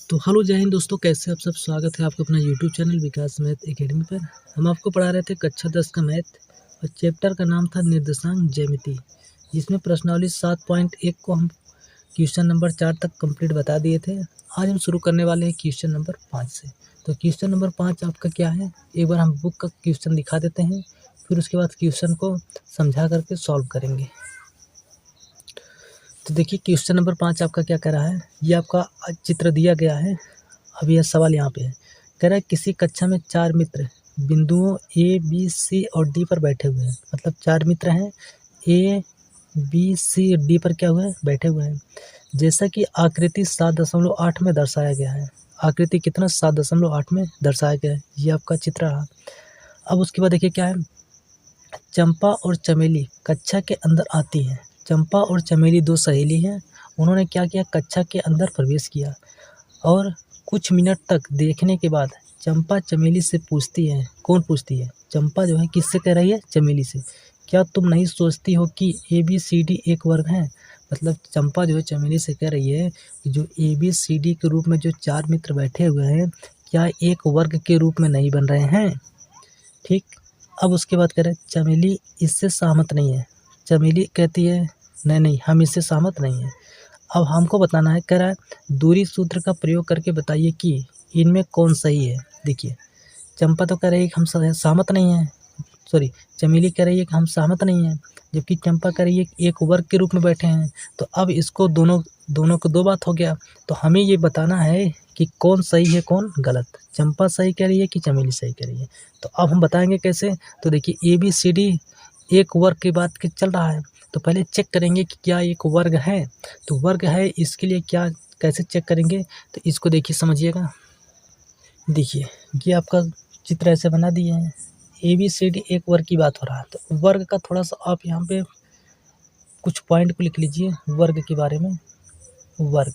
तो हेलो जय हिंद दोस्तों, कैसे आप सब। स्वागत है आपका अपना यूट्यूब चैनल विकास मैथ एकेडमी पर। हम आपको पढ़ा रहे थे कक्षा 10 का मैथ और चैप्टर का नाम था निर्देशांक ज्यामिति, जिसमें प्रश्नावली 7.1 को हम क्वेश्चन नंबर 4 तक कंप्लीट बता दिए थे। आज हम शुरू करने वाले हैं क्वेश्चन नंबर 5 से। तो क्वेश्चन नंबर 5 आपका क्या है, एक बार हम बुक का क्वेश्चन दिखा देते हैं, फिर उसके बाद क्वेश्चन को समझा करके सॉल्व करेंगे। तो देखिए क्वेश्चन नंबर 5 आपका क्या कह रहा है, ये आपका चित्र दिया गया है। अब यह सवाल यहाँ पे है, कह रहा है किसी कक्षा में 4 मित्र बिंदुओं ए बी सी और डी पर बैठे हुए हैं। मतलब 4 मित्र हैं, ए बी सी डी पर क्या हुए हैं, बैठे हुए हैं। जैसा कि आकृति 7.8 में दर्शाया गया है। आकृति कितना 7.8 में दर्शाया गया है, ये आपका चित्र रहा। अब उसके बाद देखिए क्या है, चंपा और चमेली कक्षा के अंदर आती हैं। चंपा और चमेली दो सहेली हैं। उन्होंने क्या किया, कक्षा के अंदर प्रवेश किया और कुछ मिनट तक देखने के बाद चंपा चमेली से पूछती है। कौन पूछती है, चंपा जो है किससे कह रही है, चमेली से, क्या तुम नहीं सोचती हो कि ए बी सी डी एक वर्ग है। मतलब चंपा जो है चमेली से कह रही है कि जो ए बी सी डी के रूप में जो 4 मित्र बैठे हुए हैं, क्या एक वर्ग के रूप में नहीं बन रहे हैं। ठीक। अब उसके बाद कह रहे हैं चमेली इससे सहमत नहीं है। चमेली कहती है नहीं नहीं, हम इससे सहमत नहीं हैं। अब हमको बताना है, कह रहा है दूरी सूत्र का प्रयोग करके बताइए कि इनमें कौन सही है। देखिए चंपा तो कह रही है कि हम सहमत नहीं हैं, सॉरी चमेली कह रही है कि हम सहमत नहीं हैं, जबकि चंपा कह रही है कि एक वर्ग के रूप में बैठे हैं। तो अब इसको दोनों को दो बात हो गया। तो हमें ये बताना है कि कौन सही है कौन गलत। चंपा सही कह रही है कि चमेली सही कह रही है। तो अब हम बताएंगे कैसे। तो देखिए ए बी सी डी एक वर्ग की बात के चल रहा है, तो पहले चेक करेंगे कि क्या एक वर्ग है। तो वर्ग है, इसके लिए क्या कैसे चेक करेंगे, तो इसको देखिए समझिएगा। देखिए ये आपका चित्र ऐसे बना दिए हैं, ए बी सी डी एक वर्ग की बात हो रहा है। तो वर्ग का थोड़ा सा आप यहाँ पे कुछ पॉइंट को लिख लीजिए वर्ग के बारे में। वर्ग,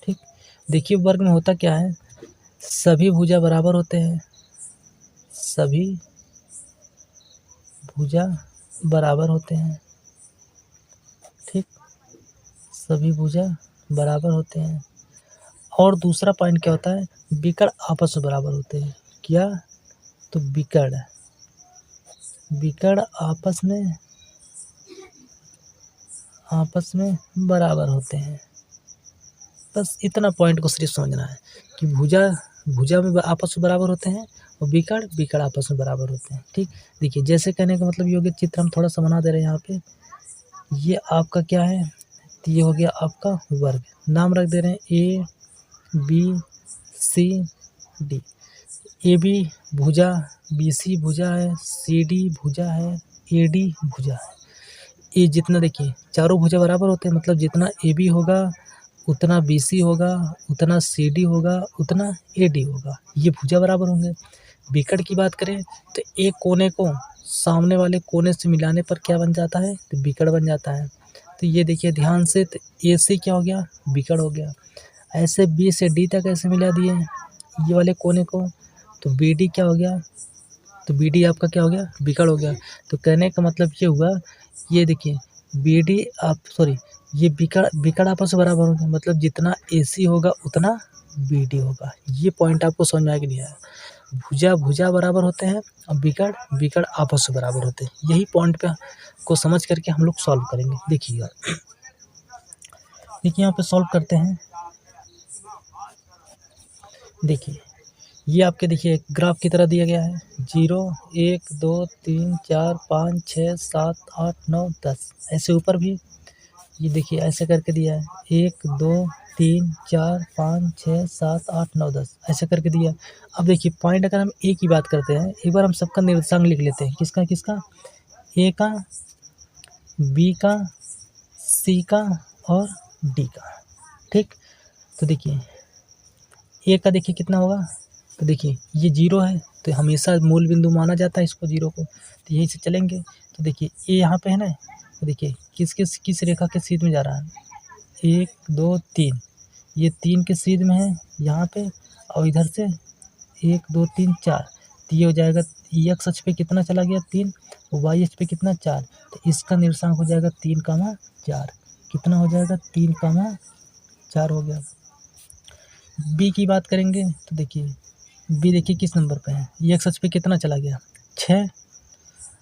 ठीक। देखिए वर्ग में होता क्या है, सभी भुजा बराबर होते हैं। सभी भुजा बराबर होते हैं, ठीक। सभी भुजा बराबर होते हैं। और दूसरा पॉइंट क्या होता है, विकर्ण आपस में बराबर होते हैं। क्या, तो विकर्ण आपस में बराबर होते हैं। बस इतना पॉइंट को सिर्फ समझना है कि भुजा में आपस में बराबर होते हैं और विकर्ण आपस में बराबर होते हैं, ठीक। देखिए जैसे कहने का मतलब ये हो गया, चित्र हम थोड़ा सा बना दे रहे हैं यहाँ पे। ये आपका क्या है, तो ये हो गया आपका वर्ग। नाम रख दे रहे हैं A B C D. A B भुजा, बी सी भुजा है, सी डी भुजा है, ए डी भुजा है। ये जितना देखिए चारों भुजा बराबर होते हैं, मतलब जितना ए बी होगा उतना बी सी होगा, उतना सी डी होगा, उतना ए डी होगा। ये भुजा बराबर होंगे। विकर्ण की बात करें तो एक कोने को सामने वाले कोने से मिलाने पर क्या बन जाता है, तो विकर्ण बन जाता है। तो ये देखिए ध्यान से, तो ए से क्या हो गया, विकर्ण हो गया। ऐसे बी से डी तक ऐसे मिला दिए ये वाले कोने को, तो बी डी क्या हो गया, तो बी डी आपका क्या हो गया, विकर्ण हो गया। तो कहने का मतलब ये हुआ, ये देखिए बी डी ये विकर्ण आपस में बराबर होंगे, मतलब जितना ए सी होगा उतना बी डी होगा। ये पॉइंट आपको समझ में आ गया है। भुजा बराबर होते हैं और विकर्ण आपस में बराबर होते हैं। यही पॉइंट पे को समझ करके हम लोग सॉल्व करेंगे। देखिएगा, देखिए यहाँ पे सॉल्व करते हैं। देखिए ये आपके देखिए ग्राफ की तरह दिया गया है, 0 1 2 3 4 5 6 7 8 9 10। ऐसे ऊपर भी ये देखिए ऐसे करके दिया है, 1 2 3 4 5 6 7 8 9 10 ऐसे करके दिया। अब देखिए पॉइंट अगर हम ए की बात करते हैं, एक बार हम सबका निर्देशांक लिख लेते हैं। किसका किसका, ए का, बी का, सी का और डी का, ठीक। तो देखिए ए का देखिए कितना होगा, तो देखिए ये 0 है, तो हमेशा मूल बिंदु माना जाता है इसको 0 को, तो यहीं से चलेंगे। तो देखिए ए यहाँ पे है ना, तो देखिए किस रेखा के सीध में जा रहा है, 1 2 3, ये 3 के सीध में है यहाँ पे, और इधर से 1 2 3 4, तो ये हो जाएगा एक्स अक्ष पे कितना चला गया 3, वाई अक्ष पे कितना 4, तो इसका निर्देशांक हो जाएगा 3, 4। कितना हो जाएगा 3, 4 हो गया। बी की बात करेंगे तो देखिए बी देखिए किस नंबर पे है, ये एक्स अक्ष पे कितना चला गया 6,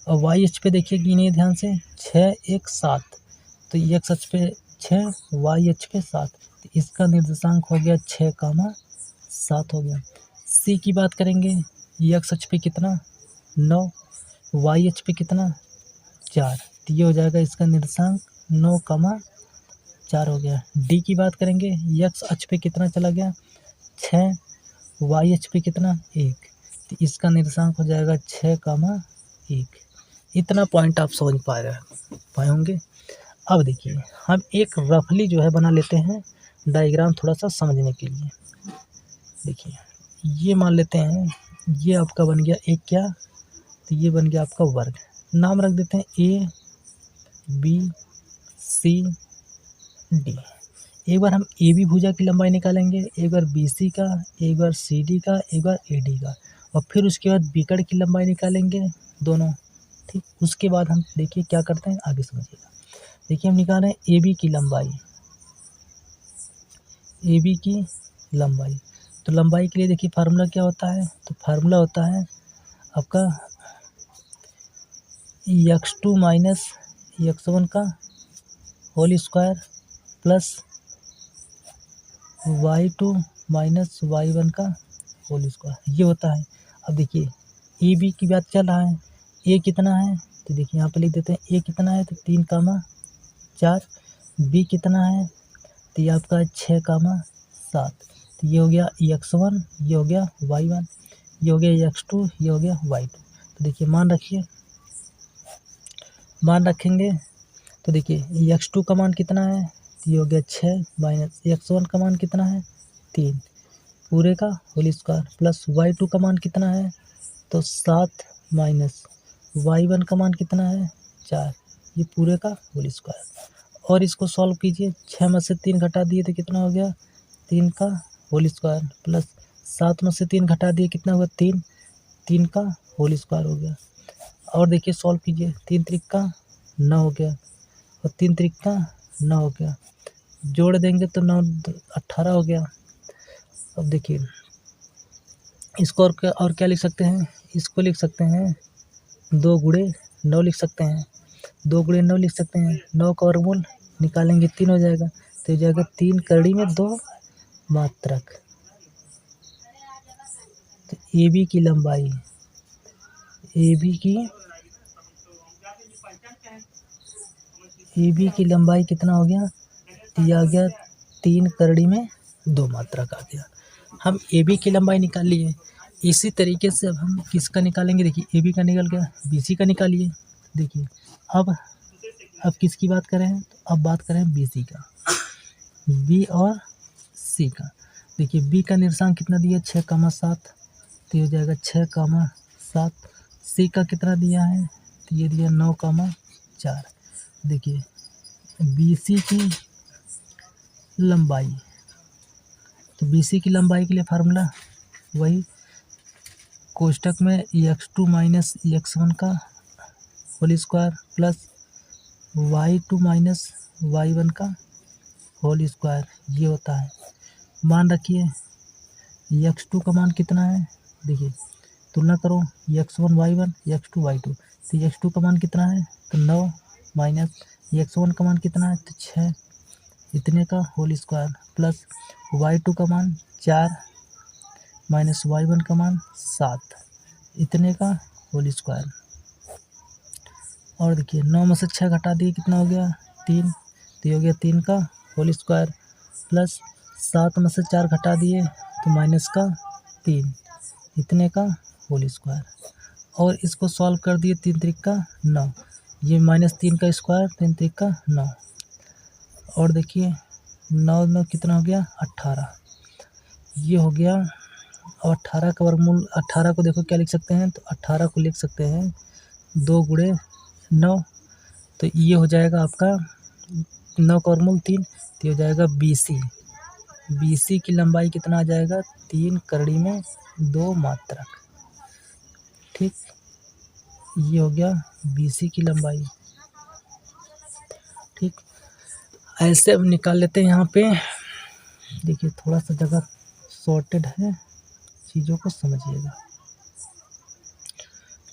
और वाई अक्ष पे देखिए गिनिए ध्यान से 6 1 7, तो ये एक्स अक्ष पे 6 वाई अक्ष पे 7, तो इसका निर्देशांक हो गया 6, 7 हो गया। सी की बात करेंगे, ये एक्स अक्ष पे कितना 9, वाई अक्ष पे कितना 4, तो ये हो जाएगा इसका निर्देशांक 9, 4 हो गया। डी की बात करेंगे, एक्स अक्ष पे कितना चला गया 6, वाई अक्ष पे कितना 1, तो इसका निर्देशांक हो जाएगा 6, 1। इतना पॉइंट आप समझ पाए होंगे। अब देखिए हम एक रफली जो है बना लेते हैं डायग्राम थोड़ा सा समझने के लिए। देखिए ये मान लेते हैं ये आपका बन गया एक क्या, तो ये बन गया आपका वर्ग, नाम रख देते हैं ए बी सी डी। एक बार हम ए बी भुजा की लंबाई निकालेंगे, एक बार बी सी का, एक बार सी डी का, एक बार ए डी का, और फिर उसके बाद बीकड़ की लंबाई निकालेंगे दोनों। ठीक, उसके बाद हम देखिए क्या करते हैं आगे समझिएगा। देखिए हम निकाल रहे हैं ए बी की लंबाई, ए बी की लंबाई, तो लंबाई के लिए देखिए फार्मूला क्या होता है, तो फार्मूला होता है आपका x2 माइनस x1 का whole square plus y2 minus y1 का होल स्क्वायर, ये होता है। अब देखिए ए बी की बात चल रहा है, ए कितना है तो देखिए यहाँ पे लिख देते हैं ए कितना है तो 3, 4, बी कितना है तो ये आपका 6, 7, तो ये हो गया x1, ये हो गया y1, ये हो गया x2, ये हो गया y2। तो देखिए मान रखिए, मान रखेंगे तो देखिए x2 का मान कितना है तो ये हो गया 6 माइनस x1 का मान कितना है 3 पूरे का होल स्क्वायर प्लस y2 का मान कितना है तो 7 माइनस y1 का मान कितना है 4, ये पूरे का होल स्क्वायर। और इसको सॉल्व कीजिए, 6 में से 3 घटा दिए तो कितना हो गया 3 का होल स्क्वायर प्लस 7 में से 3 घटा दिए कितना हुआ 3, 3 का होल स्क्वायर हो गया। और देखिए सॉल्व कीजिए, 3 त्रिक का 9 हो गया और 3 त्रिक का 9 हो गया, जोड़ देंगे तो 9 18 हो गया। अब देखिए इसको और क्या लिख सकते हैं, इसको लिख सकते हैं 2 गुणे 9 लिख सकते हैं, 2 गुणे 9 लिख सकते हैं, 9 का वर्गमूल निकालेंगे 3 हो जाएगा, तो हो जाएगा 3 कड़ी में 2 मात्रक। तो ए बी की लंबाई, ए बी की लंबाई कितना हो गया, दिया गया 3 कड़ी में 2 मात्रक आ गया। हम ए बी की लंबाई निकाल लिए। इसी तरीके से अब हम किसका निकालेंगे, देखिए ए बी का निकल गया, बी सी का निकालिए। देखिए अब किसकी बात करें, तो अब बात करें बी सी का, बी और सी का। देखिए बी का निर्देशांक कितना दिया 6, 7, तो ये हो जाएगा 6, 7। सी का कितना दिया है तो ये दिया 9, 4। देखिए बी सी की लंबाई, तो बी सी की लंबाई के लिए फार्मूला वही कोष्टक में x2 माइनस x1 का whole square plus y2 minus y1 का होल स्क्वायर, ये होता है। मान रखिए x2 का मान कितना है, देखिए तुलना करो x1 y1 x2 y2, तो x2 का मान कितना है तो 9 माइनस x1 का मान कितना है तो 6, इतने का होल स्क्वायर प्लस y2 का मान 4 माइनस y1 का मान 7, इतने का होल स्क्वायर। और देखिए 9 में से 6 घटा दिए कितना हो गया 3, तो ये हो गया 3 का होल स्क्वायर प्लस 7 में से 4 घटा दिए तो माइनस का 3, इतने का होल स्क्वायर। और इसको सॉल्व कर दिए 3 त्रिक का 9, ये -3 का स्क्वायर 3 त्रिक का 9, और देखिए 9 कितना हो गया 18, ये हो गया। और 18 का वर्गमूल, 18 को देखो क्या लिख सकते हैं तो 18 को लिख सकते हैं 2 गुणे 9, तो ये हो जाएगा आपका 9 का वर्गमूल 3, तो ये हो जाएगा बी सी की लंबाई कितना आ जाएगा 3 कड़ी में 2 मात्रक। ठीक, ये हो गया बी सी की लंबाई। ठीक, ऐसे अब निकाल लेते हैं यहाँ पे। देखिए थोड़ा सा जगह सॉर्टेड है, चीज़ों को समझिएगा।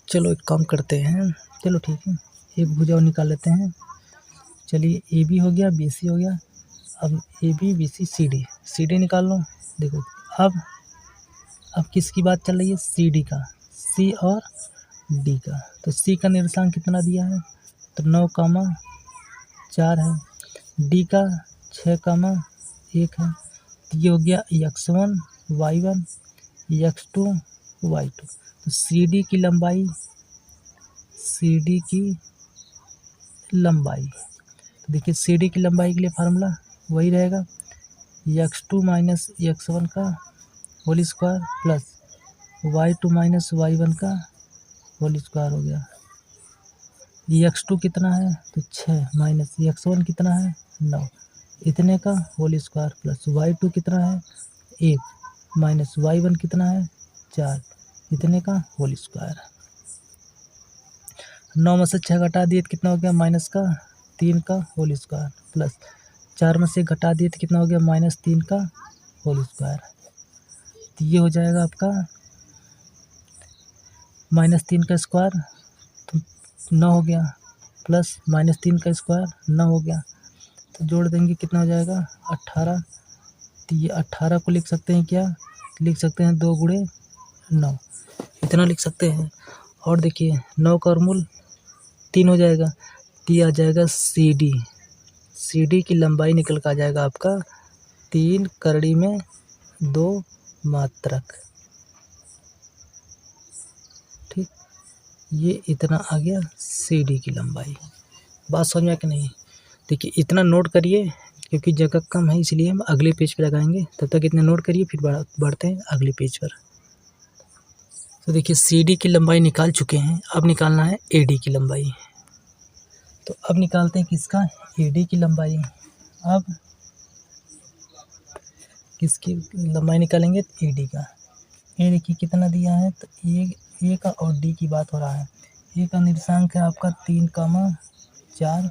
चलो एक काम करते हैं, चलो ठीक है, एक भुजा और निकाल लेते हैं। चलिए ए बी हो गया, बी सी हो गया, अब A B B C C D, C D निकाल लो। देखो अब किसकी बात चल रही है, सी डी का, सी और डी का। तो सी का निर्देशांक कितना दिया है, तो 9,4 है। डी का 6,1 है। तो ये हो गया x1 y1 x2 y2। तो सी डी की लंबाई, तो देखिए सी डी की लंबाई के लिए फार्मूला वही रहेगा, x2 माइनस x1 का whole square plus y2 minus y1 का होल स्क्वायर हो गया। x2 कितना है, तो 6 माइनस x1 कितना है 9, इतने का होल स्क्वायर प्लस y2 कितना है 1 माइनस y1 कितना है 4, इतने का होल स्क्वायर। 9 में से 6 घटा दिए तो कितना हो गया, माइनस का 3 का होल स्क्वायर प्लस 4 में से घटा दिए तो कितना हो गया, माइनस 3 का होल स्क्वायर। तो ये हो जाएगा आपका माइनस 3 का स्क्वायर तो 9 हो गया, प्लस माइनस 3 का स्क्वायर 9 हो गया। तो जोड़ देंगे कितना हो जाएगा 18। तो ये 18 को लिख सकते हैं क्या, लिख सकते हैं 2 गुणे 9, इतना लिख सकते हैं। और देखिए 9 का वर्गमूल 3 हो जाएगा, तो ये आ जाएगा सी डी की लंबाई निकल कर आ जाएगा आपका 3 करड़ी में 2 मात्रक। ठीक, ये इतना आ गया सी डी की लंबाई। बात समझ में आया कि नहीं। देखिए इतना नोट करिए, क्योंकि जगह कम है इसलिए हम अगले पेज पर लगाएंगे। तब तक इतना नोट करिए, फिर बढ़ते हैं अगले पेज पर। तो देखिए सी डी की लंबाई निकाल चुके हैं, अब निकालना है ए डी की लंबाई। तो अब निकालते हैं किसका, ए डी की लंबाई। अब किसकी लंबाई निकालेंगे, ए डी का। ए देखिए कितना दिया है, तो ए का और डी की बात हो रहा है। ए का निर्देशांक है आपका 3,4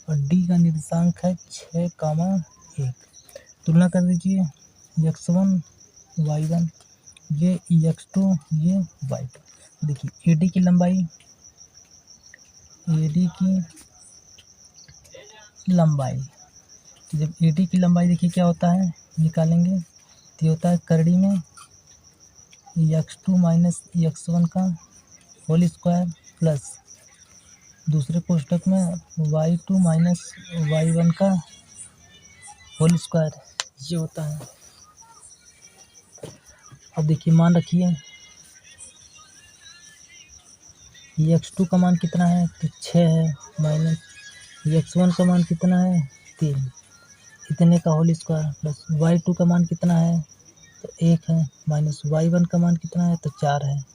और डी का निर्देशांक है 6,1। तुलना कर दीजिए, x1 y1 ये x2 ये y2। देखिए AD की लंबाई, जब AD की लंबाई देखिए क्या होता है, निकालेंगे तो होता है करड़ी में x2 माइनस x1 का होल स्क्वायर प्लस दूसरे कोष्टक में y2 माइनस y1 का होल स्क्वायर, ये होता है। अब देखिए मान रखिए x2 का मान कितना है, तो 6 है, माइनस x1 का मान कितना है 3, इतने का होल स्क्वायर प्लस y2 का मान कितना है, तो 1 है, माइनस y1 का मान कितना है, तो 4 है,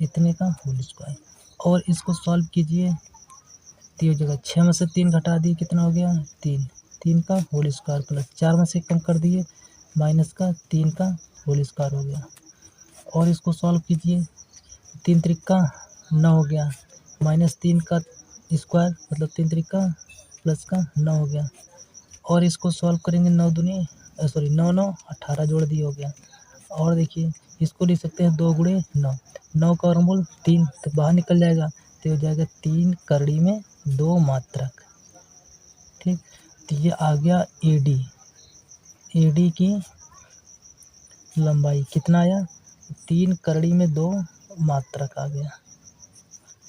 इतने का होल स्क्वायर। और इसको सॉल्व कीजिए, तो ये जगह 6 में से 3 घटा दिए कितना हो गया 3 का होल स्क्वायर प्लस 4 में से कम कर दिए माइनस का 3 का होल स्क्वायर हो गया। और इसको सॉल्व कीजिए, 3 त्रिका 9 हो गया, माइनस 3 का स्क्वायर मतलब 3 त्रिका प्लस का 9 हो गया। और इसको सॉल्व करेंगे 9 दूनी 9 18 जोड़ दिए हो गया। और देखिए इसको लिख सकते हैं 2 गुणे 9 का वर्गमूल 3, तो बाहर निकल जाएगा, तो हो जाएगा 3 करड़ी में 2 मात्रक। ठीक, तो ये आ गया AD की लंबाई कितना आया, 3 करड़ी में 2 मात्रक आ गया।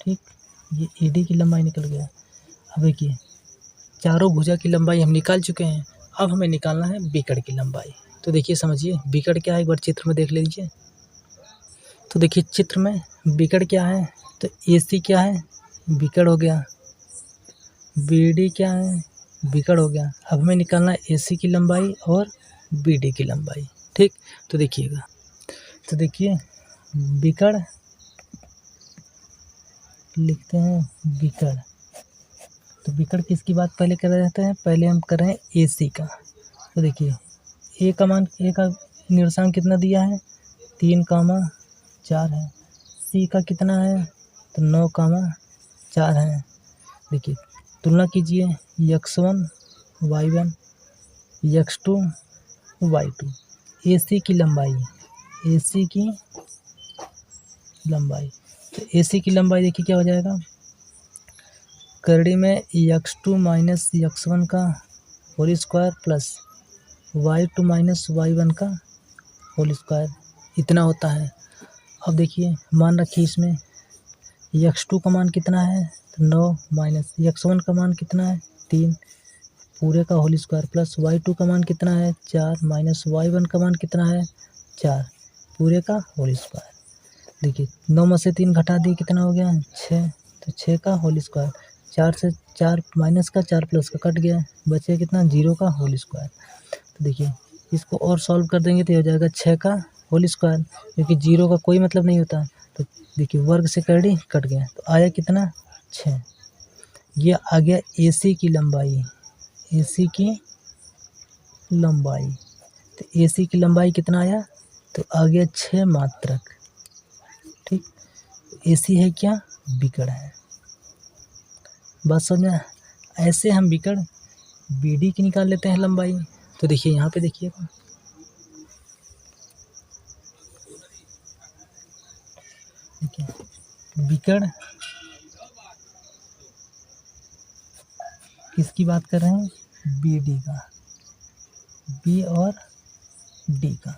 ठीक, ये AD की लंबाई निकल गया। अब देखिए चारों भुजा की लंबाई हम निकाल चुके हैं, अब हमें निकालना है बिकट की लंबाई। तो देखिए समझिए बिकट क्या है, एक बार चित्र में देख लीजिए। तो देखिए चित्र में बिकट क्या है, तो AC क्या है, बिकट हो गया, BD क्या है, बिकट हो गया। अब हमें निकालना है AC की लंबाई और BD की लंबाई। ठीक, तो देखिएगा, तो देखिए बिकट लिखते हैं बिकट, तो बिकट किसकी बात पहले कर रहे हैं, पहले हम कर रहे हैं AC का। तो देखिए ए का निर्देशांक कितना दिया है 3,4 है, सी का कितना है तो 9,4 है। देखिए तुलना कीजिए x1 y1 x2 y2, AC की लंबाई, AC की लंबाई, तो AC की लंबाई देखिए क्या हो जाएगा, करड़ी में x2 माइनस x1 का whole square plus y2 minus y1 का होल स्क्वायर, इतना होता है। अब देखिए मान रखिए इसमें x2 का मान कितना है, तो 9 माइनस x1 का मान कितना है 3 पूरे का होल स्क्वायर प्लस y2 का मान कितना है 4 माइनस y1 का मान कितना है 4 पूरे का होल स्क्वायर। देखिए 9 में से 3 घटा दिए कितना हो गया 6, तो 6 का होल स्क्वायर, 4 से 4 माइनस का 4 प्लस का कट गया, बचे कितना 0 का होल स्क्वायर। तो देखिए इसको और सॉल्व कर देंगे तो हो जाएगा 6 का होल स्क्वायर, क्योंकि 0 का कोई मतलब नहीं होता। तो देखिए वर्ग से करड़ी कट गया, तो आया कितना 6। ये आ गया AC की लंबाई, AC की लंबाई, तो AC की लंबाई कितना आया, तो आ गया 6 मात्रक। ठीक, AC है क्या, विकर्ण है। बात समझा। ऐसे हम विकर्ण BD की निकाल लेते हैं लंबाई। तो देखिए यहाँ पे देखिएगा, देखिए विकर्ण किसकी बात कर रहे हैं, BD का, B और D का।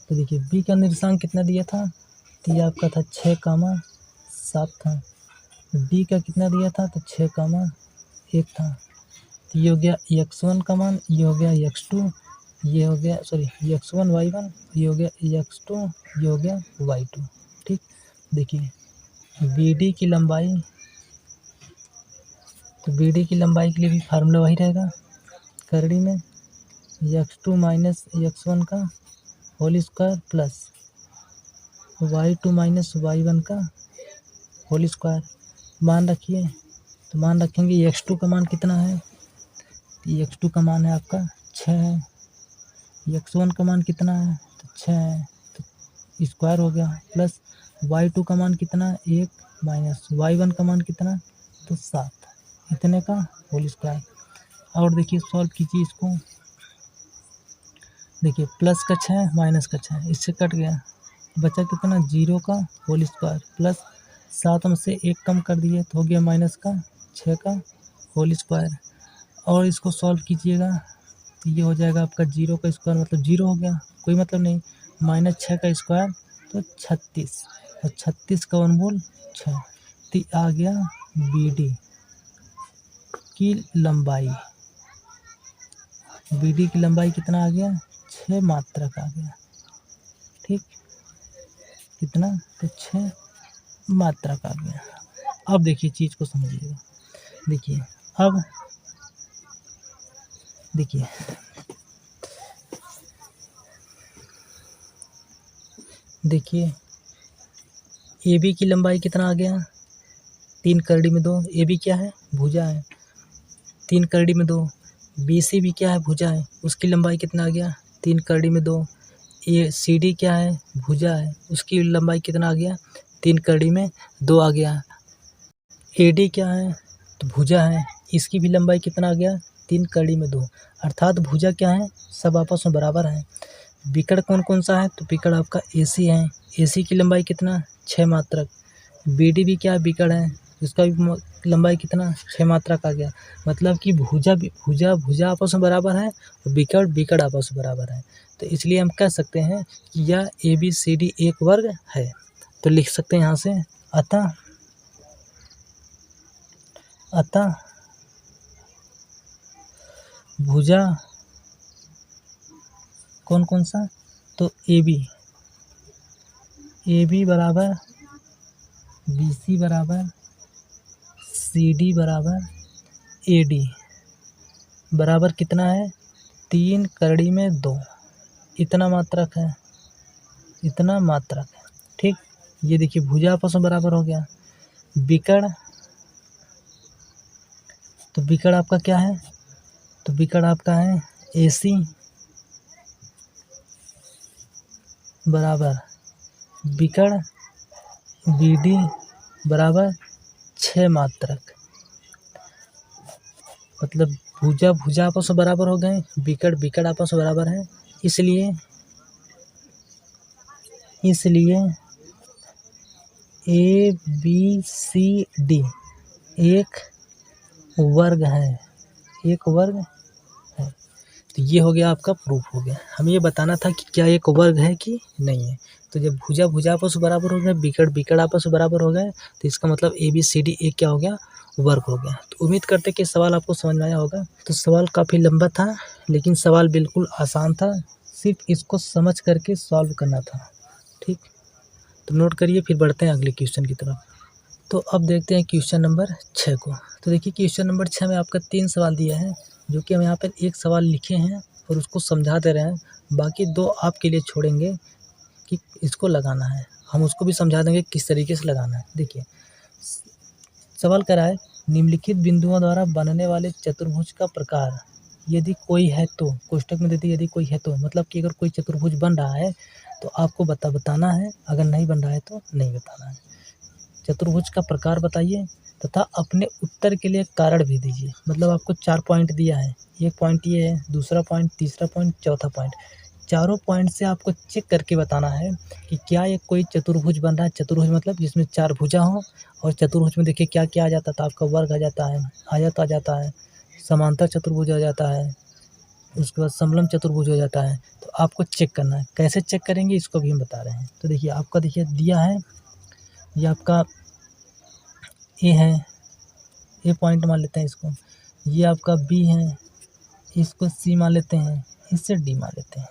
तो देखिए B का निर्देशांक कितना दिया था, तो ये आपका था 6,7 था। D का कितना दिया था, तो 6,1 था। तो ये हो गया x1 का मान, ये हो गया x2, ये हो गया x1 y1, ये हो गया x2, ये हो गया y2। ठीक, देखिए BD की लंबाई, तो BD की लंबाई के लिए भी फार्मूला वही रहेगा, करड़ी में x2 माइनस x1 का whole square plus y2 minus y1 का होल स्क्वायर। मान रखिए, तो मान रखेंगे x2 का मान कितना है, x2 का मान है आपका 6 है, x1 का मान कितना है, तो 6 है, तो स्क्वायर हो गया, प्लस y2 का मान कितना, 1 माइनस y1 का मान कितना, तो 7, इतने का होल स्क्वायर। और देखिए सॉल्व कीजिए इसको, देखिए प्लस का 6 माइनस का 6 इससे कट गया, बचा कितना 0 का होल स्क्वायर प्लस 7 में से 1 कम कर दिए तो हो गया माइनस का 6 का होल स्क्वायर। और इसको सॉल्व कीजिएगा तो ये हो जाएगा आपका 0 का स्क्वायर मतलब 0 हो गया, कोई मतलब नहीं, माइनस 6 का स्क्वायर तो 36, और 36 का वर्गमूल 6, तो आ गया BD की लंबाई। BD की लंबाई कितना आ गया, 6 मात्रक आ गया। ठीक, कितना, तो 6 मात्रक आ गया। अब देखिए चीज़ को समझिएगा, देखिए अब देखिए देखिए AB की लंबाई कितना आ गया, 3 करड़ी में 2, AB क्या है, भुजा है, 3 करड़ी में 2, BC भी क्या है, भुजा है, उसकी लंबाई कितना आ गया, 3 करड़ी में 2, CD क्या है, भुजा है, उसकी लंबाई कितना आ गया, 3 करड़ी में 2 आ गया। AD क्या है, तो भुजा है, इसकी भी लंबाई कितना आ गया, 3 करड़ी में 2, अर्थात भुजा क्या है, सब आपस में बराबर है। विकर्ण कौन कौन सा है, तो विकर्ण आपका AC है, AC की लंबाई कितना, 6 मात्रक। BD भी क्या है, विकर्ण है, उसका भी लंबाई कितना, 6 मात्रक आ गया। मतलब कि भुजा आपस में बराबर है और विकर्ण आपस में बराबर है, तो इसलिए हम कह सकते हैं कि यह ABCD एक वर्ग है। तो लिख सकते हैं यहाँ से, अतः भुजा कौन कौन सा, तो AB बराबर BC बराबर CD बराबर AD बराबर कितना है, 3 करड़ी में 2, इतना मात्रक है, इतना मात्रक है। ठीक, ये देखिए भुजा आपस में बराबर हो गया। विकर्ण, तो विकर्ण आपका क्या है, तो विकर्ण आपका है AC बराबर विकर्ण BD बराबर 6 मात्रक। मतलब भुजा आपस में बराबर हो गए, विकर्ण आपस में बराबर है, इसलिए इसलिए ए बी सी डी एक वर्ग है, एक वर्ग है। तो ये हो गया आपका प्रूफ हो गया। हमें ये बताना था कि क्या एक वर्ग है कि नहीं है। तो जब भुजा भुजा आपस में बराबर हो गए, बिकट बिकट आपस में बराबर हो गए, तो इसका मतलब ए बी सी डी एक क्या हो गया, वर्ग हो गया। तो उम्मीद करते कि सवाल आपको समझ में आया होगा। तो सवाल काफ़ी लंबा था, लेकिन सवाल बिल्कुल आसान था, सिर्फ इसको समझ करके सॉल्व करना था। ठीक, तो नोट करिए, फिर बढ़ते हैं अगले क्वेश्चन की तरफ। तो अब देखते हैं क्वेश्चन नंबर 6 को। तो देखिए क्वेश्चन नंबर 6 में आपका 3 सवाल दिया है, जो कि हम यहाँ पर एक सवाल लिखे हैं और उसको समझा दे रहे हैं। बाकी 2 आपके लिए छोड़ेंगे कि इसको लगाना है, हम उसको भी समझा देंगे किस तरीके से लगाना है। देखिए सवाल कह रहा है, निम्नलिखित बिंदुओं द्वारा बनने वाले चतुर्भुज का प्रकार यदि कोई है तो, कोष्टक में देते यदि कोई है तो, मतलब कि अगर कोई चतुर्भुज बन रहा है तो आपको बताना है, अगर नहीं बन रहा है तो नहीं बताना है। चतुर्भुज का प्रकार बताइए तथा अपने उत्तर के लिए कारण भी दीजिए। मतलब आपको 4 पॉइंट दिया है, एक पॉइंट ये है, दूसरा पॉइंट, तीसरा पॉइंट, चौथा पॉइंट। चारों पॉइंट से आपको चेक करके बताना है कि क्या ये कोई चतुर्भुज बन रहा है। चतुर्भुज मतलब जिसमें 4 भुजा हो, और चतुर्भुज में देखिए क्या क्या आ जाता था, आपका वर्ग आ जाता है, आयत आ जाता है, समांतर चतुर्भुज आ जाता है, उसके बाद समलंब चतुर्भुज हो जाता है। तो आपको चेक करना है, कैसे चेक करेंगे इसको भी हम बता रहे हैं। तो देखिए आपका देखिए दिया है, ये आपका ए है, ए पॉइंट मान लेते हैं इसको, ये आपका बी है, इसको सी मान लेते हैं, इससे डी मान लेते हैं।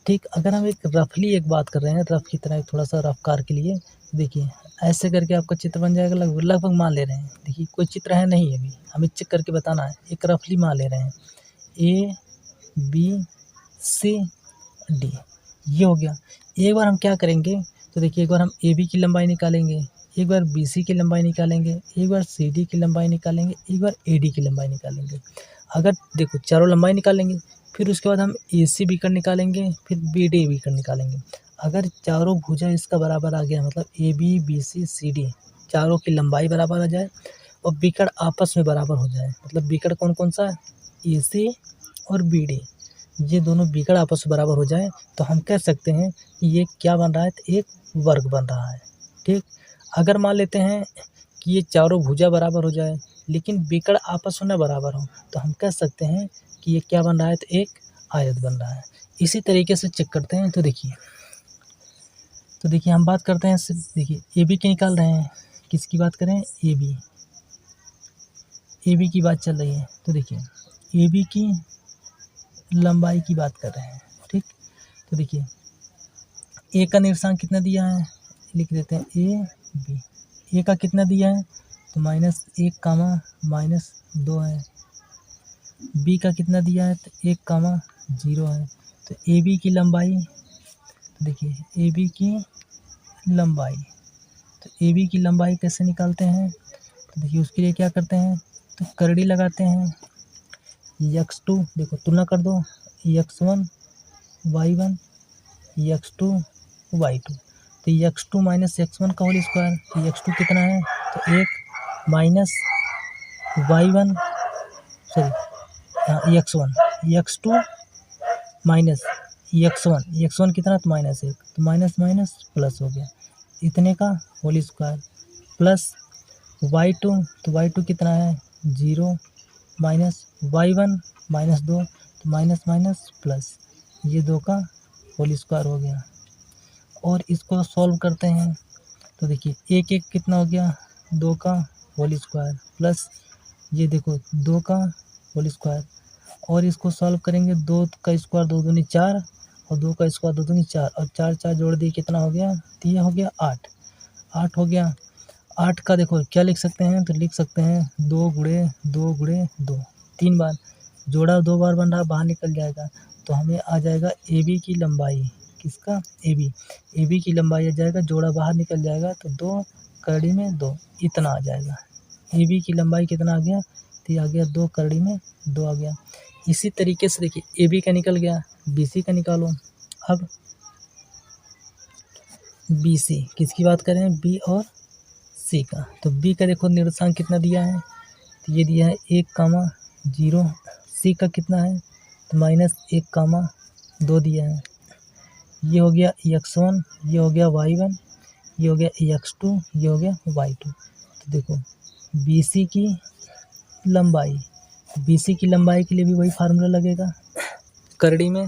ठीक, अगर हम एक रफली एक बात कर रहे हैं, रफ की तरह थोड़ा सा रफ्कार के लिए, देखिए ऐसे करके आपका चित्र बन जाएगा। लगभग लगभग मान ले रहे हैं, देखिए कोई चित्र है नहीं, अभी हमें चेक करके बताना है, एक रफली मान ले रहे हैं, ए बी सी डी, ये हो गया। एक बार हम क्या करेंगे, तो देखिए एक बार हम ए बी की लंबाई निकालेंगे, एक बार बी सी की लंबाई निकालेंगे, एक बार सी डी की लंबाई निकालेंगे, एक बार ए डी की लंबाई निकालेंगे। अगर देखो चारों लंबाई निकालेंगे, फिर उसके बाद हम ए सी बीकर निकालेंगे, फिर बी डी बीकर निकालेंगे। अगर चारों भुजा इसका बराबर आ गया, मतलब A B B C C D चारों की लंबाई बराबर आ जाए और बीकर आपस में बराबर हो जाए, मतलब बीकर कौन कौन सा है, ए सी और बी डी, ये दोनों बिगड़ आपस में बराबर हो जाए, तो हम कह सकते हैं कि ये क्या बन रहा है, तो एक वर्ग बन रहा है। ठीक, अगर मान लेते हैं कि ये चारों भुजा बराबर हो जाए लेकिन बिगड़ आपस में न बराबर हो, तो हम कह सकते हैं कि ये क्या बन रहा है, तो एक आयत बन रहा है। इसी तरीके से चेक करते हैं। तो देखिए हम बात करते हैं, देखिए ए बी की निकाल रहे हैं, किसकी बात करें, ए बी की बात चल रही है। तो देखिए ए बी की लंबाई की बात कर रहे हैं। ठीक, तो देखिए ए का निर्देशांक कितना दिया है, लिख देते हैं ए बी। ए का कितना दिया है, तो -1 कामा -2 है। बी का कितना दिया है, तो 1 कामा 0 है। तो ए बी की लंबाई, तो देखिए ए बी की लंबाई, तो ए बी की लंबाई कैसे निकालते हैं, तो देखिए उसके लिए क्या करते हैं, तो करड़ी लगाते हैं। x2 देखो तुलना कर दो, x1 y1 x2 y2, तो x2 माइनस x1 का होल स्क्वायर, तो x2 कितना है, तो 1 minus y1 sorry x1 minus x1 कितना, तो -1, तो माइनस माइनस प्लस हो गया, इतने का होल स्क्वायर, प्लस y2, तो y2 कितना है 0 माइनस y1 -2, तो माइनस माइनस प्लस, ये 2 का होल स्क्वायर हो गया। और इसको सॉल्व करते हैं, तो देखिए एक एक कितना हो गया, 2 का होल स्क्वायर, प्लस ये देखो 2 का होल स्क्वायर, और इसको सॉल्व करेंगे, 2 का स्क्वायर 2 दूनी 4, और 2 का स्क्वायर 2 दूनी 4, और 4 4 जोड़ दिए कितना हो गया, तो ये हो गया 8 हो गया। 8 का देखो क्या लिख सकते हैं, तो लिख सकते हैं 2 गुणे 2 गुणे 2, 3 बार जोड़ा, 2 बार बन रहा, बाहर निकल जाएगा, तो हमें आ जाएगा ए बी की लंबाई, किसका, ए बी की लंबाई आ जाएगा, जोड़ा बाहर निकल जाएगा, तो 2 करड़ी में 2 इतना आ जाएगा। ए बी की लंबाई कितना आ गया, तो ये आ गया 2 करड़ी में 2 आ गया। इसी तरीके से देखिए ए बी का निकल गया, बी सी का निकालो। अब बी सी किसकी बात करें, बी और सी का, तो बी का देखो निर्देशांक कितना दिया है, तो ये दिया है 1 कामा 0। सी का कितना है, तो -1 कामा 2 दिया है। ये हो गया x1, ये हो गया y1, ये हो गया x2, ये हो गया y2। तो देखो BC की लंबाई, BC की लंबाई के लिए भी वही फार्मूला लगेगा, करड़ी में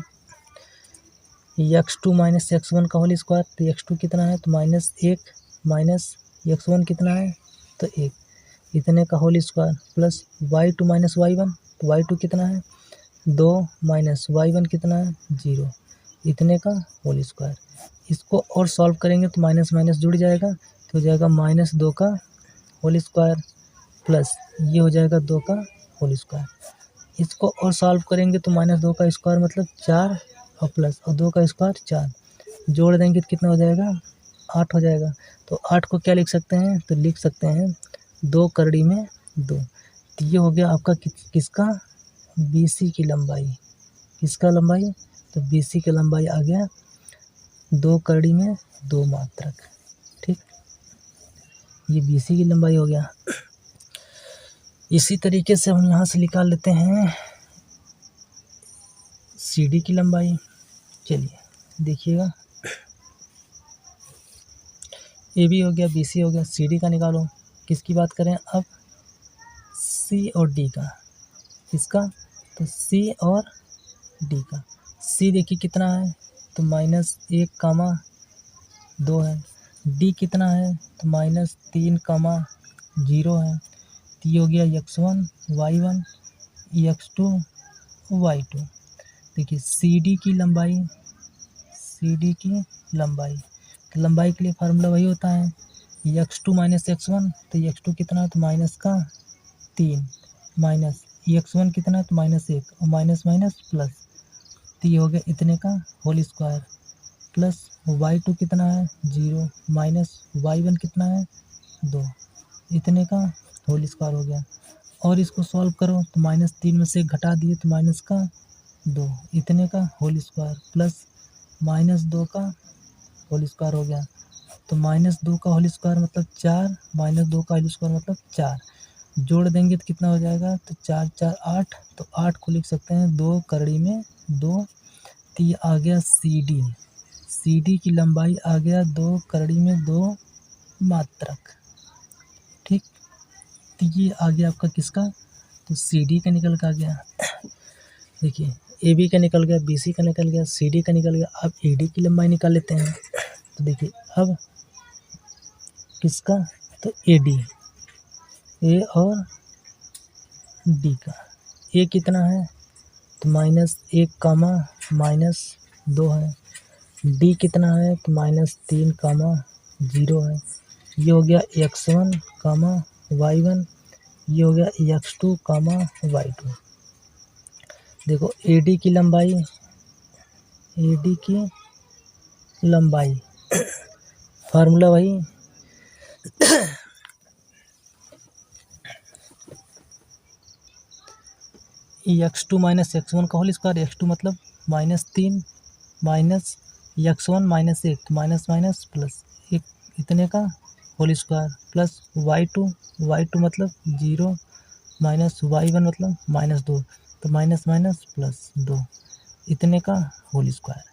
x2 माइनस x1 का होल स्क्वायर। तो x2 कितना है, तो -1 माइनस x1 कितना है, तो 1, इतने का whole square plus y2 minus y1, तो y2 कितना है, 2 माइनस y1 कितना है, 0, इतने का होल स्क्वायर। इसको और सॉल्व करेंगे तो माइनस माइनस जुड़ जाएगा, तो हो जाएगा -2 का होल स्क्वायर प्लस ये हो जाएगा 2 का होल स्क्वायर। इसको और सॉल्व करेंगे तो -2 का स्क्वायर मतलब 4 और प्लस और 2 का स्क्वायर 4, जोड़ देंगे तो कितना हो जाएगा, 8 हो जाएगा। तो 8 को क्या लिख सकते हैं, तो लिख सकते हैं 2 करड़ी में 2। तो ये हो गया आपका किसका, BC की लंबाई। किसका लंबाई, तो BC की लंबाई आ गया 2 करड़ी में 2 मात्रक। ठीक, ये BC की लंबाई हो गया। इसी तरीके से हम यहाँ से निकाल लेते हैं CD की लंबाई। चलिए देखिएगा, AB हो गया, BC हो गया, CD का निकालो। किसकी बात करें अब, C और D का। किसका, तो C और D का। C देखिए कितना है, तो -1, 2 है। D कितना है, तो -3, 0 है। तो ये हो गया x1, y1, x2, y2। देखिए CD की लंबाई, CD की लंबाई, तो लंबाई के लिए फार्मूला वही होता है x2 माइनस x1। तो x2 कितना है, तो -3 माइनस x1 कितना है, तो -1 और माइनस माइनस प्लस। तो ये हो गया इतने का होल स्क्वायर प्लस y2 कितना है, 0 माइनस y1 कितना है, 2, इतने का होल स्क्वायर हो गया। और इसको सॉल्व करो तो -3 में से घटा दिए तो माइनस का 2, इतने का होल स्क्वायर प्लस -2 का होल स्क्वायर हो गया। तो -2 का होल स्क्वायर मतलब 4, -2 का होल स्क्वायर मतलब 4, जोड़ देंगे तो कितना हो जाएगा, तो 4 4 8, तो 8 को लिख सकते हैं 2 करड़ी में 2। तो ये आ गया CD की लंबाई आ गया 2 करड़ी में 2 मात्रक। ठीक, तो ये आ गया आपका किसका, तो CD का निकल के आ गया। देखिए AB का निकल गया, BC का निकल गया, CD का निकल गया। अब AD की लंबाई निकाल लेते हैं। तो देखिए अब किसका, तो AD, A और D का। A कितना है, तो -1, -2 है। D कितना है, तो -3, 0 है। ये हो गया x1, y1, ये हो गया x2, y2। देखो AD की लंबाई, AD की लंबाई फार्मूला वही x2 माइनस x1 का होल स्क्वायर। x2 मतलब -3 माइनस x1 -1, तो माइनस माइनस प्लस एक, इतने का होल स्क्वायर प्लस y2 मतलब 0 माइनस y1 मतलब -2, तो माइनस माइनस प्लस 2, इतने का होल स्क्वायर।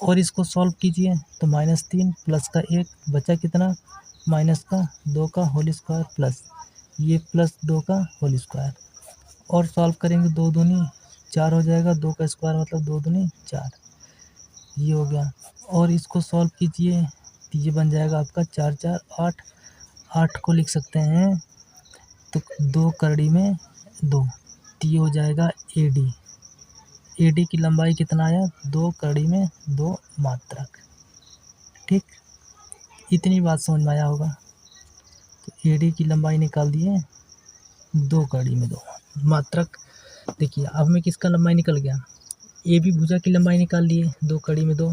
और इसको सॉल्व कीजिए तो -3 प्लस का 1 बचा कितना, -2 का होल स्क्वायर प्लस ये प्लस 2 का होल स्क्वायर। और सॉल्व करेंगे 2 दूनी 4 हो जाएगा, 2 का स्क्वायर मतलब 2 दूनी 4, ये हो गया। और इसको सॉल्व कीजिए तो ये बन जाएगा आपका 4 4 8, 8 को लिख सकते हैं तो 2 करड़ी में 2, तो ये हो जाएगा AD की लंबाई कितना आया, 2 करड़ी में 2 मात्रक। ठीक, इतनी बात समझ में आया होगा। तो AD की लंबाई निकाल दिए 2 करड़ी में 2 मात्रक। देखिए अब हमें किसका लंबाई निकल गया, AB भुजा की लंबाई निकाल लिए 2 कड़ी में 2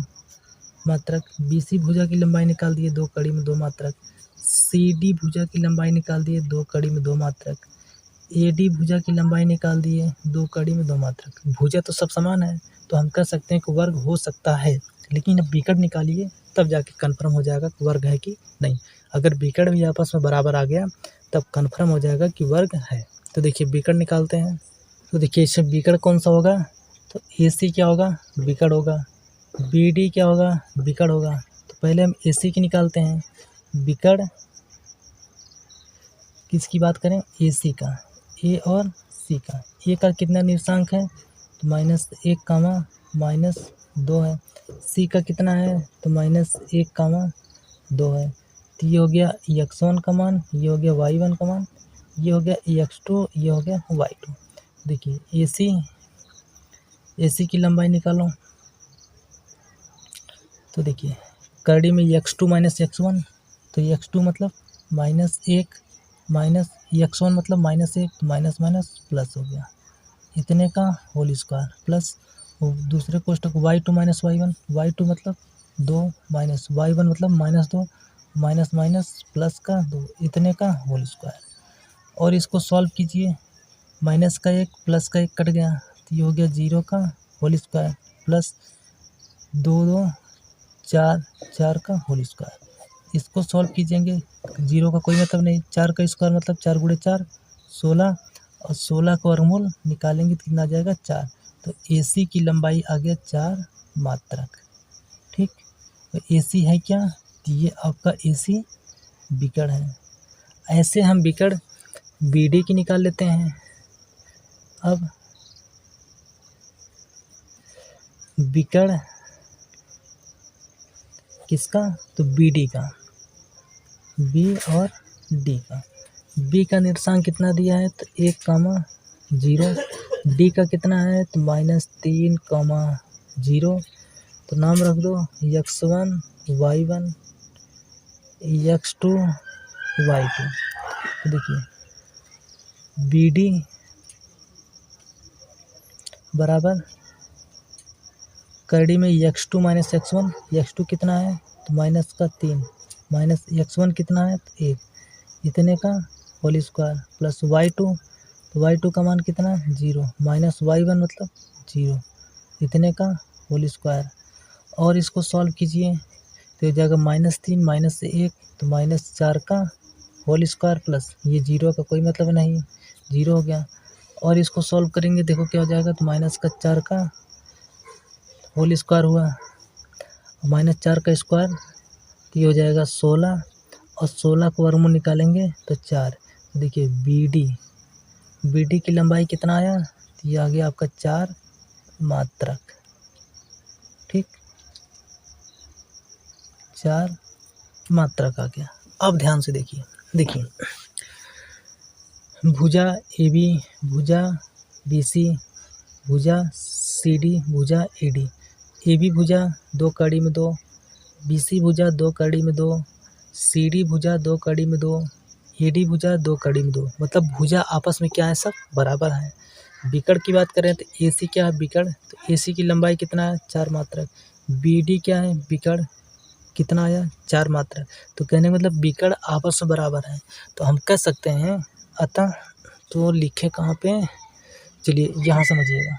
मात्रक, BC भुजा की लंबाई निकाल दिए 2 कड़ी में 2 मात्रक, CD भुजा की लंबाई निकाल दिए 2 कड़ी में 2 मात्रक, AD भुजा की लंबाई निकाल दिए 2 कड़ी में 2 मात्रक। भुजा तो सब समान है तो हम कह सकते हैं कि वर्ग हो सकता है, लेकिन अब विकर्ण निकालिए तब जाके कन्फर्म हो जाएगा कि वर्ग है कि नहीं। अगर विकर्ण भी आपस में बराबर आ गया तब कन्फर्म हो जाएगा कि वर्ग है। तो देखिए विकर्ण निकालते हैं। तो देखिए इससे विकर्ण कौन सा होगा, तो AC क्या होगा, विकर्ण होगा। बी डी क्या होगा, विकर्ण होगा। तो पहले हम ए सी की निकालते हैं, विकर्ण किसकी बात करें, ए सी का, ए और सी का। ए का कितना निर्देशांक है, तो -1 कामा -2 है। सी का कितना है, तो -1 कामा 2 है। तो ये हो गया x1 का मान, ये हो गया y1 का मान, ये हो गया x2, ये हो गया y2। देखिए ए सी की लंबाई निकालो। तो देखिए करड़ी में x2 - x1, तो x2 मतलब -1 माइनस x1 मतलब -1, तो माइनस माइनस प्लस हो गया इतने का होल स्क्वायर, प्लस दूसरे कोष्टक y2 - y1, y2 मतलब 2 माइनस y1 मतलब -2, माइनस माइनस प्लस का 2 इतने का होल स्क्वायर। और इसको सॉल्व कीजिए, माइनस का 1 प्लस का 1 कट गया, तो ये हो गया 0 का होल स्क्वायर, प्लस 2 2 4 4 का होल स्क्वायर। इसको सॉल्व कीजिएंगे, 0 का कोई मतलब नहीं, 4 का स्क्वायर मतलब 4 गुणे 4 16, और 16 का वर्गमूल निकालेंगे तो कितना आ जाएगा 4। तो ए सी की लंबाई आ गया 4 मात्रक। ठीक, तो ए सी है क्या, तो ये आपका ए सी विकर्ण है। ऐसे हम विकर्ण बी डी की निकाल लेते हैं। अब विकर्ण किसका, तो बी डी का, बी और डी का। बी का निर्देशांक कितना दिया है, तो 1 कामा 0। डी का कितना है, तो -3 कामा 0। तो नाम रख दो x1 y1 x2 y2। तो देखिए बी डी बराबर करड़ी में x2 - x1, x2 कितना है, तो माइनस का 3, माइनस x1 कितना है, तो 1 इतने का होल स्क्वायर, प्लस y2, तो y2 का मान कितना है 0, माइनस y1 मतलब 0 इतने का होल स्क्वायर। और इसको सॉल्व कीजिए तो ये जाएगा -3 माइनस 1, तो -4 का होल स्क्वायर, प्लस ये 0 का कोई मतलब नहीं, 0 हो गया। और इसको सॉल्व करेंगे, देखो क्या हो जाएगा, तो -4 का होल स्क्वायर हुआ, -4 का स्क्वायर, तो ये हो जाएगा 16, और 16 का वर्गमूल निकालेंगे तो 4। देखिए बी डी की लंबाई कितना आया, तो ये आ गया आपका 4 मात्रक। ठीक, 4 मात्रक आ गया। अब ध्यान से देखिए भुजा ए बी, भुजा बी सी, भुजा सी डी, भुजा ए डी। ए बी भुजा 2 कड़ी में 2, बी सी भुजा 2 कड़ी में 2, सी डी भुजा 2 कड़ी में 2, ए डी भुजा 2 कड़ी में 2। मतलब भुजा आपस में क्या है, सब बराबर है। विकर्ण की बात करें तो ए सी क्या है, विकर्ण, तो ए सी की लंबाई कितना है 4 मात्रक। बी डी क्या है, विकर्ण, कितना आया 4 मात्रक। तो कहने का मतलब विकर्ण आपस में बराबर है। तो हम कह सकते हैं अतः, तो लिखे कहाँ पे, चलिए यहाँ समझिएगा,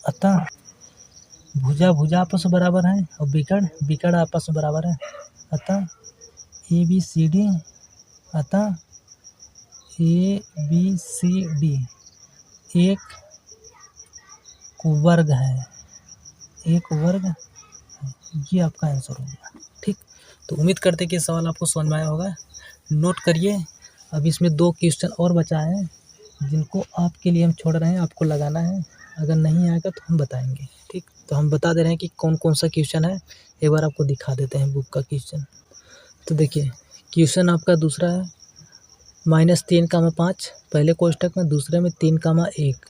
अतः भुजा आपस में बराबर है और विकर्ण आपस में बराबर है। अतः ए बी सी डी, अतः ए बी सी डी एक वर्ग है, एक वर्ग है। ये आपका आंसर हो गया। ठीक, तो उम्मीद करते कि सवाल आपको समझ में आया होगा। नोट करिए, अब इसमें 2 क्वेश्चन और बचा है जिनको आपके लिए हम छोड़ रहे हैं, आपको लगाना है। अगर नहीं आएगा तो हम बताएंगे। ठीक, तो हम बता दे रहे हैं कि कौन कौन सा क्वेश्चन है, एक बार आपको दिखा देते हैं बुक का क्वेश्चन। तो देखिए क्वेश्चन आपका दूसरा है, -3, 5 पहले कोष्टक में, दूसरे में 3, 1,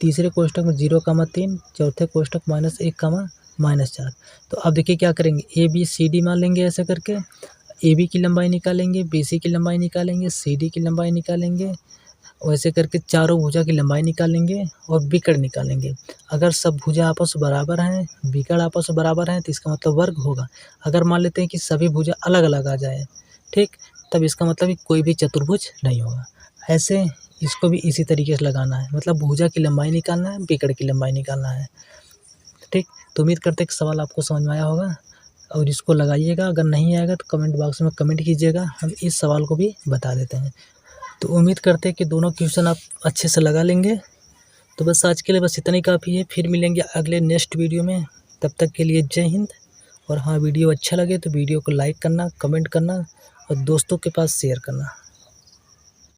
तीसरे कोष्टक में 0, 3, चौथे कोष्टक -1, -4। तो अब देखिए क्या करेंगे, ए बी सी डी मान लेंगे ऐसे करके, ए बी की लंबाई निकालेंगे, बी सी की लंबाई निकालेंगे, सी डी की लंबाई निकालेंगे, वैसे करके चारों भुजा की लंबाई निकालेंगे और विकर्ण निकालेंगे। अगर सब भुजा आपस में बराबर हैं, विकर्ण आपस में बराबर हैं, तो इसका मतलब वर्ग होगा। अगर मान लेते हैं कि सभी भुजा अलग अलग आ जाए, ठीक, तब इसका मतलब कि कोई भी चतुर्भुज नहीं होगा। ऐसे इसको भी इसी तरीके से लगाना है, मतलब भुजा की लंबाई निकालना है, विकर्ण की लंबाई निकालना है। ठीक, तो उम्मीद करते हैं कि सवाल आपको समझ में आया होगा और इसको लगाइएगा। अगर नहीं आएगा तो कमेंट बॉक्स में कमेंट कीजिएगा, हम इस सवाल को भी बता देते हैं। तो उम्मीद करते हैं कि दोनों क्वेश्चन आप अच्छे से लगा लेंगे। तो बस आज के लिए बस इतना ही काफ़ी है। फिर मिलेंगे अगले नेक्स्ट वीडियो में। तब तक के लिए जय हिंद। और हाँ, वीडियो अच्छा लगे तो वीडियो को लाइक करना, कमेंट करना और दोस्तों के पास शेयर करना।